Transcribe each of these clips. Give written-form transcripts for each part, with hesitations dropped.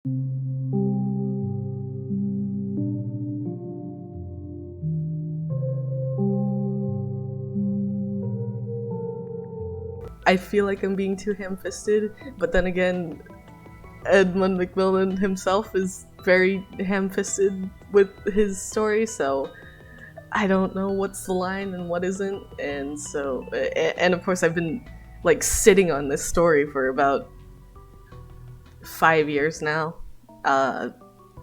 I feel like I'm being too ham-fisted, but then again, Edmund Macmillan himself is very ham-fisted with his story, so I don't know what's the line and what isn't, and so, and of course I've been, like, sitting on this story for about 5 years now,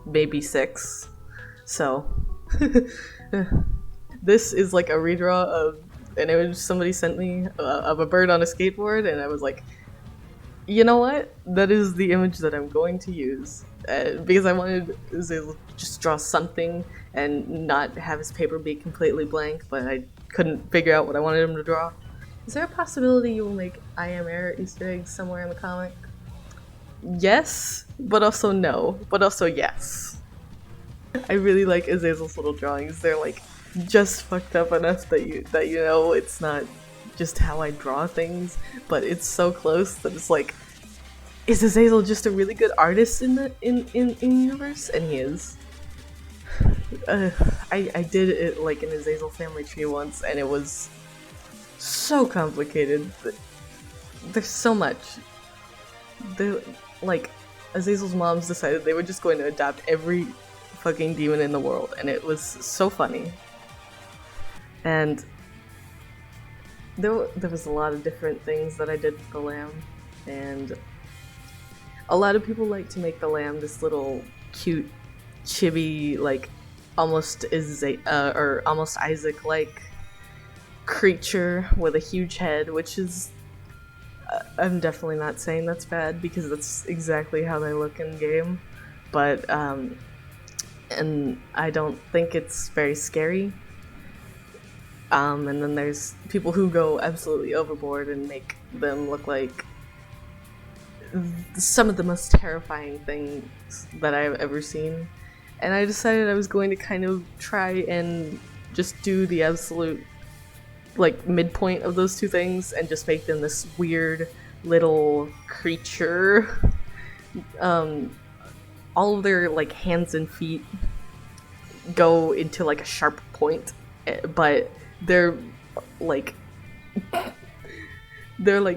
maybe 6, so, this is like a redraw of an image somebody sent me of a bird on a skateboard, and I was like, you know what? That is the image that I'm going to use. Because I wanted to just draw something and not have his paper be completely blank, but I couldn't figure out what I wanted him to draw. Is there a possibility you will make I Am Air Easter eggs somewhere in the comic? Yes, but also no, but also yes. I really like Azazel's little drawings. They're like just fucked up enough that you know it's not just how I draw things, but it's so close that it's like, is Azazel just a really good artist in the universe? And he is. I did it like an Azazel family tree once, and it was so complicated. There's so much. Like, Azazel's moms decided they were just going to adopt every fucking demon in the world, and it was so funny. And there was a lot of different things that I did with the lamb, and a lot of people like to make the lamb this little cute, chibi, like almost almost Isaac-like creature with a huge head, which is I'm definitely not saying that's bad because that's exactly how they look in game, but and I don't think it's very scary. And then there's people who go absolutely overboard and make them look like some of the most terrifying things that I've ever seen. And I decided I was going to kind of try and just do the absolute, like, midpoint of those two things and just make them this weird little creature. All of their, like, hands and feet go into, like, a sharp point, but they're like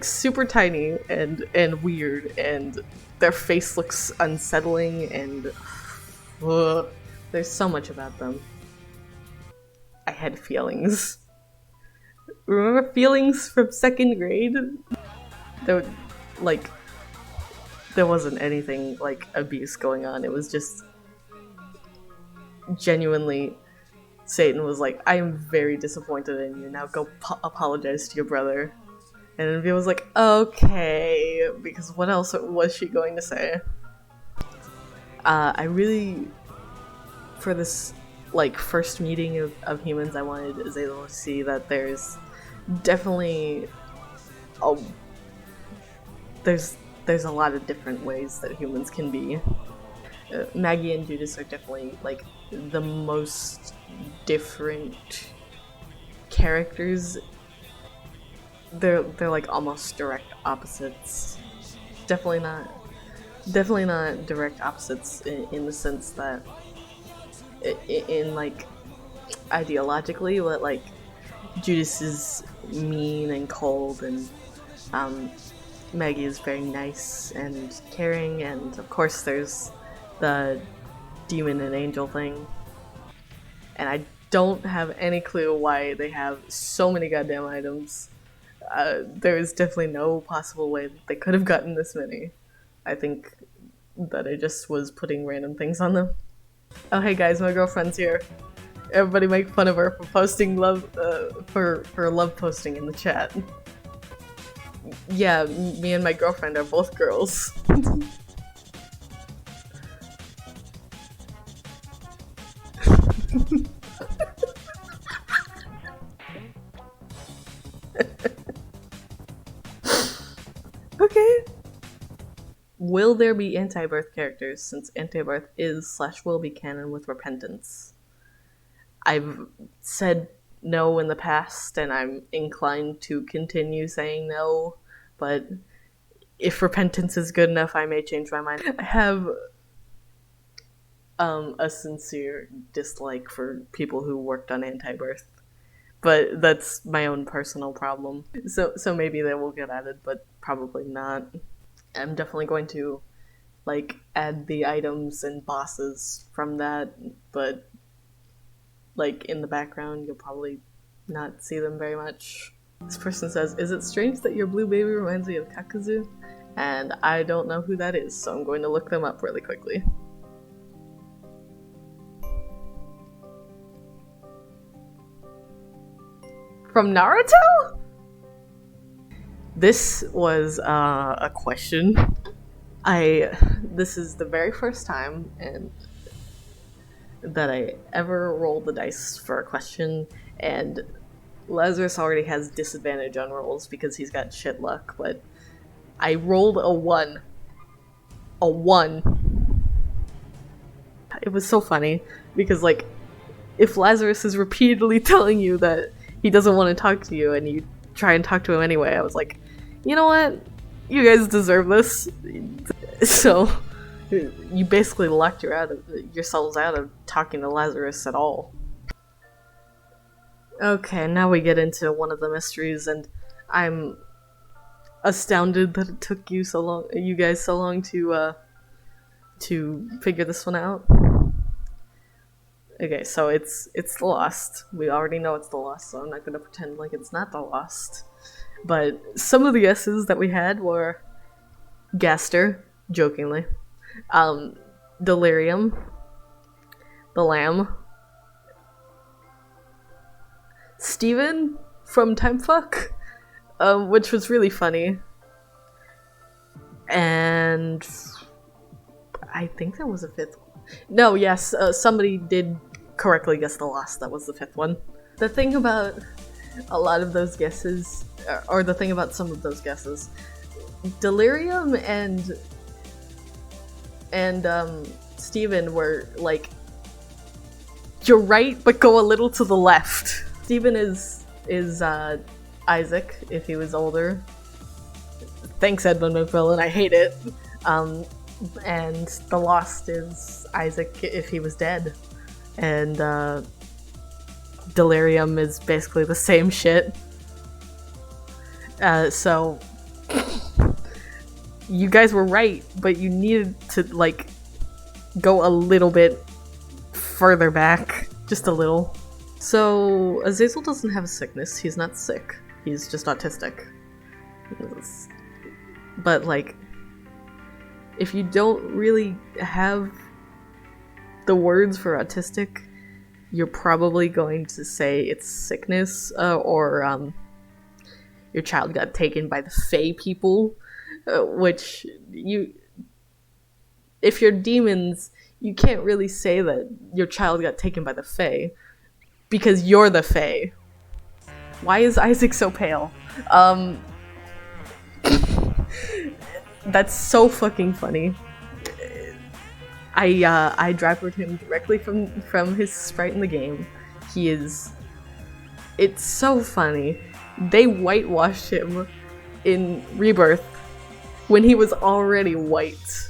super tiny and weird, and their face looks unsettling, and there's so much about them. I had feelings. Remember feelings from 2nd grade? There wasn't anything like abuse going on. It was just genuinely Satan was like, I am very disappointed in you. Now go apologize to your brother. And Olivia was like, okay, because what else was she going to say? I really, for this like first meeting of humans, I wanted Azazel to see that there's definitely there's a lot of different ways that humans can be. Maggie and Judas are definitely like the most different characters. They're like almost direct opposites. Definitely not direct opposites in the sense that in like ideologically, but like Judas is mean and cold, and Maggie is very nice and caring, and of course there's the demon and angel thing. And I don't have any clue why they have so many goddamn items. There is definitely no possible way that they could have gotten this many. I think that I just was putting random things on them. Oh hey guys, my girlfriend's here. Everybody make fun of her for posting love, for love posting in the chat. Yeah, me and my girlfriend are both girls. Okay. Will there be anti-birth characters, since anti-birth is/will be canon with Repentance? I've said no in the past, and I'm inclined to continue saying no, but if Repentance is good enough, I may change my mind. I have a sincere dislike for people who worked on Anti-Birth, but that's my own personal problem. So maybe they will get added, but probably not. I'm definitely going to like add the items and bosses from that, but like in the background you'll probably not see them very much. This person says, "Is it strange that your blue baby reminds me of Kakazu?" And I don't know who that is, so I'm going to look them up really quickly. From Naruto? This was a question. This is the very first time and that I ever rolled the dice for a question, and Lazarus already has disadvantage on rolls because he's got shit luck, but I rolled a 1. A 1. It was so funny because, like, if Lazarus is repeatedly telling you that he doesn't want to talk to you and you try and talk to him anyway, I was like, you know what? You guys deserve this. So you basically locked yourselves out of talking to Lazarus at all. Okay, now we get into one of the mysteries, and I'm astounded that it took you guys so long to figure this one out. Okay, so it's the Lost. We already know it's the Lost, so I'm not gonna pretend like it's not the Lost. But some of the guesses that we had were Gaster, jokingly, Delirium, the Lamb, Steven from Timefuck, which was really funny, and I think there was a 5th one. No, yes, somebody did correctly guess the Lost. That was the 5th one. The thing about a lot of those guesses, or the thing about some of those guesses, Delirium and Steven were like, you're right, but go a little to the left. Steven is Isaac if he was older. Thanks, Edmund McMillan, I hate it. And the Lost is Isaac if he was dead. And Delirium is basically the same shit. So you guys were right, but you needed to like go a little bit further back, just a little. So Azazel doesn't have a sickness. He's not sick. He's just autistic. But like, if you don't really have the words for autistic, you're probably going to say it's sickness, or your child got taken by the Fae people, which if you're demons, you can't really say that your child got taken by the Fae, because you're the Fae. Why is Isaac so pale? That's so fucking funny. I drafted him directly from his sprite in the game. It's so funny. They whitewashed him in Rebirth when he was already white.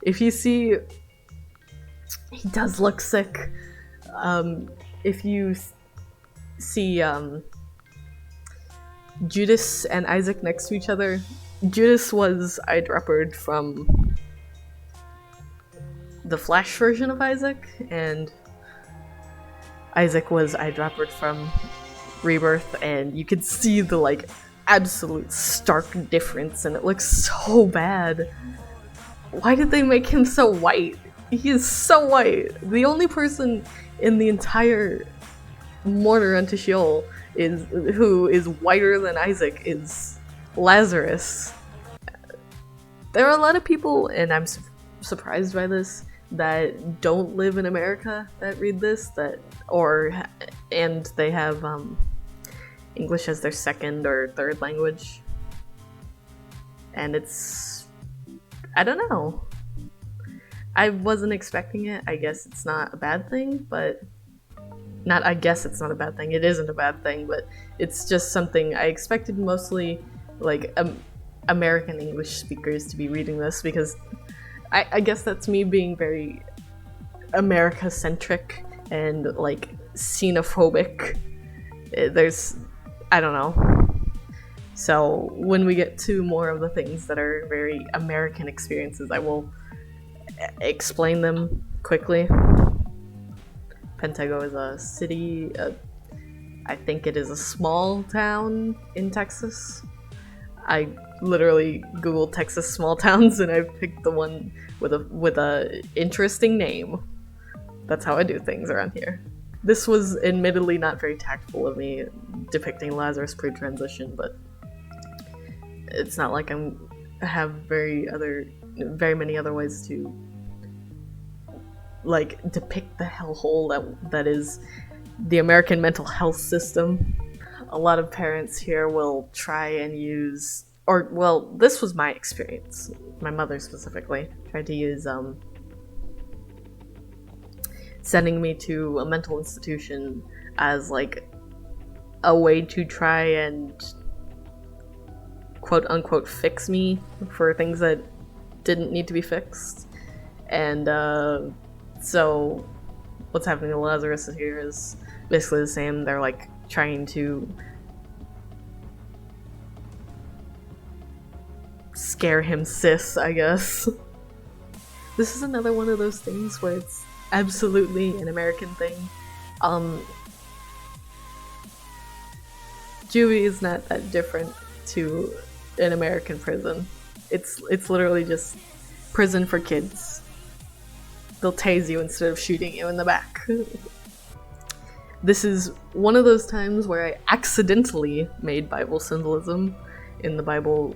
If you see, he does look sick. If you see Judas and Isaac next to each other, Judas was eyedroppered from the Flash version of Isaac, and Isaac was eyedroppered from Rebirth, and you could see the like absolute stark difference, and it looks so bad. Why did they make him so white? He is so white. The only person in the entire mourneruntosheol who is whiter than Isaac is Lazarus. There are a lot of people, and I'm surprised by this, that don't live in America that read this, and they have English as their second or third language. And I don't know. I wasn't expecting it. I guess it's not a bad thing, but I guess it's not a bad thing. It isn't a bad thing, but it's just something I expected mostly like American English speakers to be reading this, because I guess that's me being very America-centric and like xenophobic. I don't know. So when we get to more of the things that are very American experiences, I will explain them quickly. Pentago is a city, I think it is a small town in Texas. I literally googled Texas small towns and I picked the one with a interesting name. That's how I do things around here. This was admittedly not very tactful of me depicting Lazarus pre-transition, but it's not like I have very many other ways to like depict the hellhole that is the American mental health system. A lot of parents here will try and use, or well, this was my experience. My mother specifically tried to use sending me to a mental institution as like a way to try and quote unquote fix me for things that didn't need to be fixed. And so what's happening to Lazarus here is basically the same. They're like trying to scare him cis, I guess. This is another one of those things where it's absolutely an American thing. Juvie is not that different to an American prison. It's literally just prison for kids. They'll tase you instead of shooting you in the back. This is one of those times where I accidentally made Bible symbolism. In the Bible,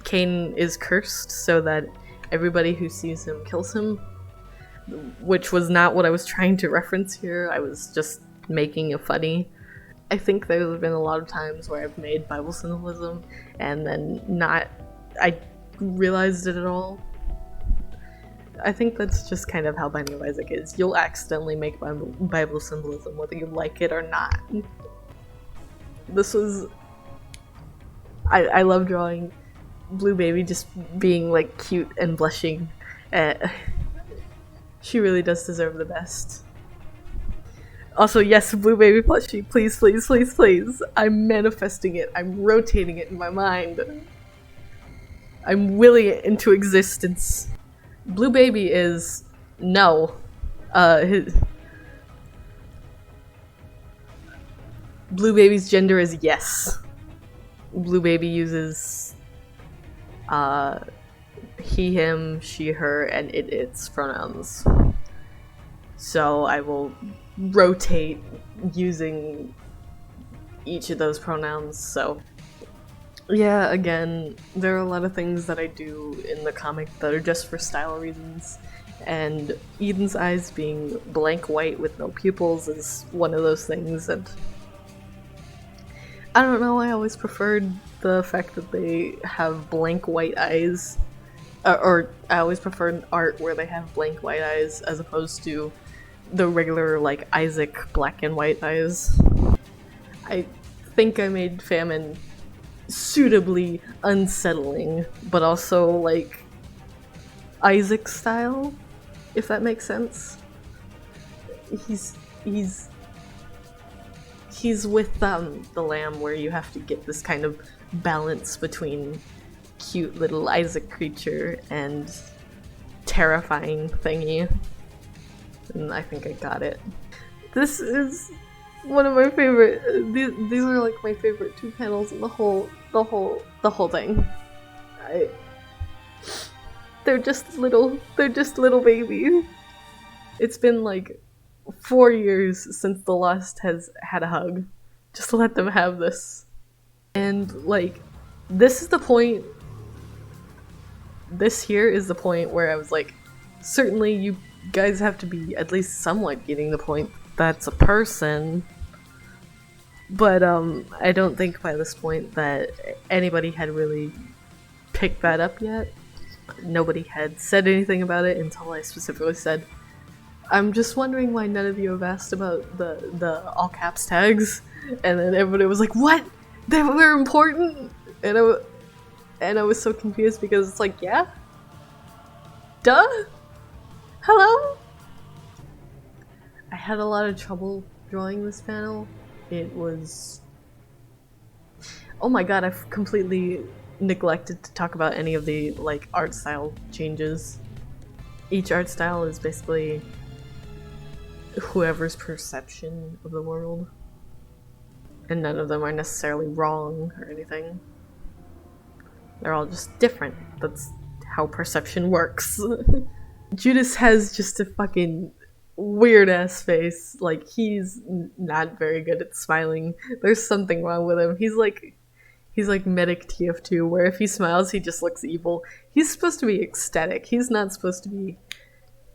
Cain is cursed so that everybody who sees him kills him, which was not what I was trying to reference here. I was just making it funny. I think there have been a lot of times where I've made Bible symbolism and then I realized it at all. I think that's just kind of how Binding of Isaac is. You'll accidentally make Bible symbolism whether you like it or not. This was... I love drawing Blue Baby just being like cute and blushing. She really does deserve the best. Also, yes, Blue Baby plushie, please, please, please, please. I'm manifesting it. I'm rotating it in my mind. I'm willing it into existence. Blue Baby is no. Blue Baby's gender is yes. Blue Baby uses he, him, she, her, and it, its pronouns. So I will rotate using each of those pronouns. So yeah, again, there are a lot of things that I do in the comic that are just for style reasons, and Eden's eyes being blank white with no pupils is one of those things. And I don't know, I always preferred the fact that they have blank white eyes, or I always preferred art where they have blank white eyes as opposed to the regular, like, Isaac black and white eyes. I think I made Famine suitably unsettling, but also, like, Isaac style, if that makes sense. He's with the lamb, where you have to get this kind of balance between cute little Isaac creature and terrifying thingy. And I think I got it. This is one of my favorite. These are like my favorite two panels in the whole thing. They're just little babies. It's been like 4 years since the Lost has had a hug. Just let them have this. And like, this is the point. This here is the point where I was like, certainly you guys have to be at least somewhat getting the point that's a person. But I don't think by this point that anybody had really picked that up yet. Nobody had said anything about it until I specifically said, I'm just wondering why none of you have asked about the all caps tags. And then everybody was like, what? They were important? And I was so confused because it's like, yeah? Duh? Hello? I had a lot of trouble drawing this panel. It was... Oh my god, I've completely neglected to talk about any of the, like, art style changes. Each art style is basically whoever's perception of the world. And none of them are necessarily wrong or anything. They're all just different. That's how perception works. Judas has just a fucking weird-ass face. Like, he's not very good at smiling. There's something wrong with him. He's like Medic TF2, where if he smiles, he just looks evil. He's supposed to be ecstatic. He's not supposed to be,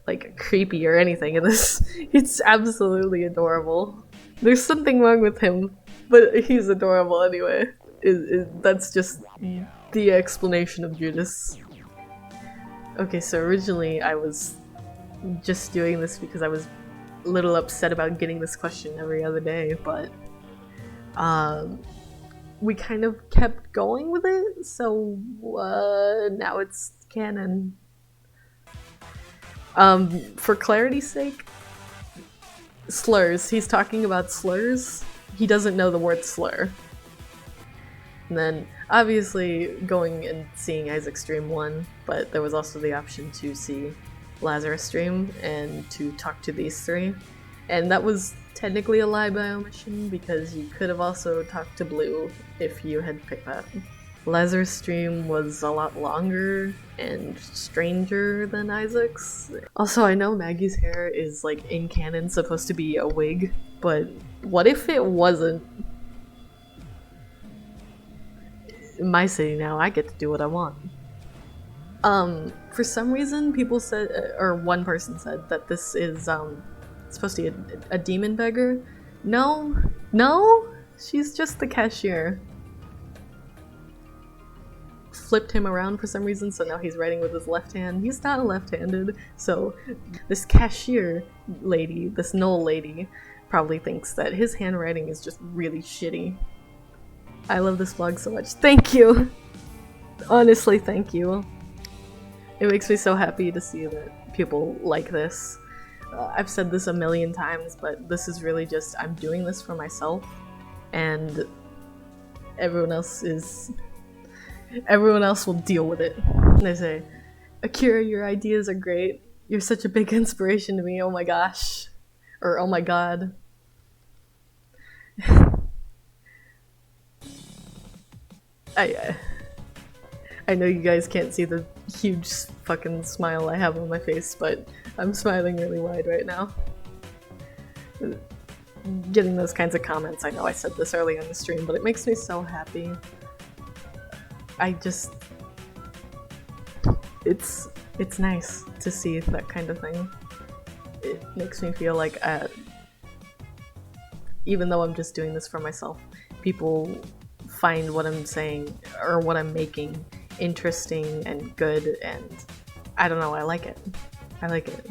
like, creepy or anything in this. It's absolutely adorable. There's something wrong with him, but he's adorable anyway. That's just the explanation of Judas. Okay, so originally I was just doing this because I was a little upset about getting this question every other day, but we kind of kept going with it, so now it's canon. For clarity's sake, slurs. He's talking about slurs. He doesn't know the word slur. And then, obviously, going and seeing Isaac's stream won, but there was also the option to see Lazarus' stream and to talk to these three. And that was technically a lie by omission, because you could have also talked to Blue if you had picked that. Lazarus' stream was a lot longer and stranger than Isaac's. Also, I know Maggie's hair is, like, in canon supposed to be a wig, but what if it wasn't? In my city now, I get to do what I want. For some reason, people said, or one person said, that this is, supposed to be a demon beggar. No, she's just the cashier. Flipped him around for some reason, so now he's writing with his left hand. He's not left-handed, so this cashier lady, this Knoll lady, probably thinks that his handwriting is just really shitty. I love this vlog so much. Thank you! Honestly, thank you. It makes me so happy to see that people like this. I've said this a million times, but this is really just, I'm doing this for myself, and everyone else will deal with it. And I say, Akira, your ideas are great. You're such a big inspiration to me, oh my gosh. Or oh my god. I know you guys can't see the huge fucking smile I have on my face, but I'm smiling really wide right now. Getting those kinds of comments, I know I said this early on the stream, but it makes me so happy. It's nice to see that kind of thing. It makes me feel like, even though I'm just doing this for myself, people find what I'm saying, or what I'm making, interesting and good, and I don't know, I like it. I like it.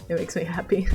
It makes me happy.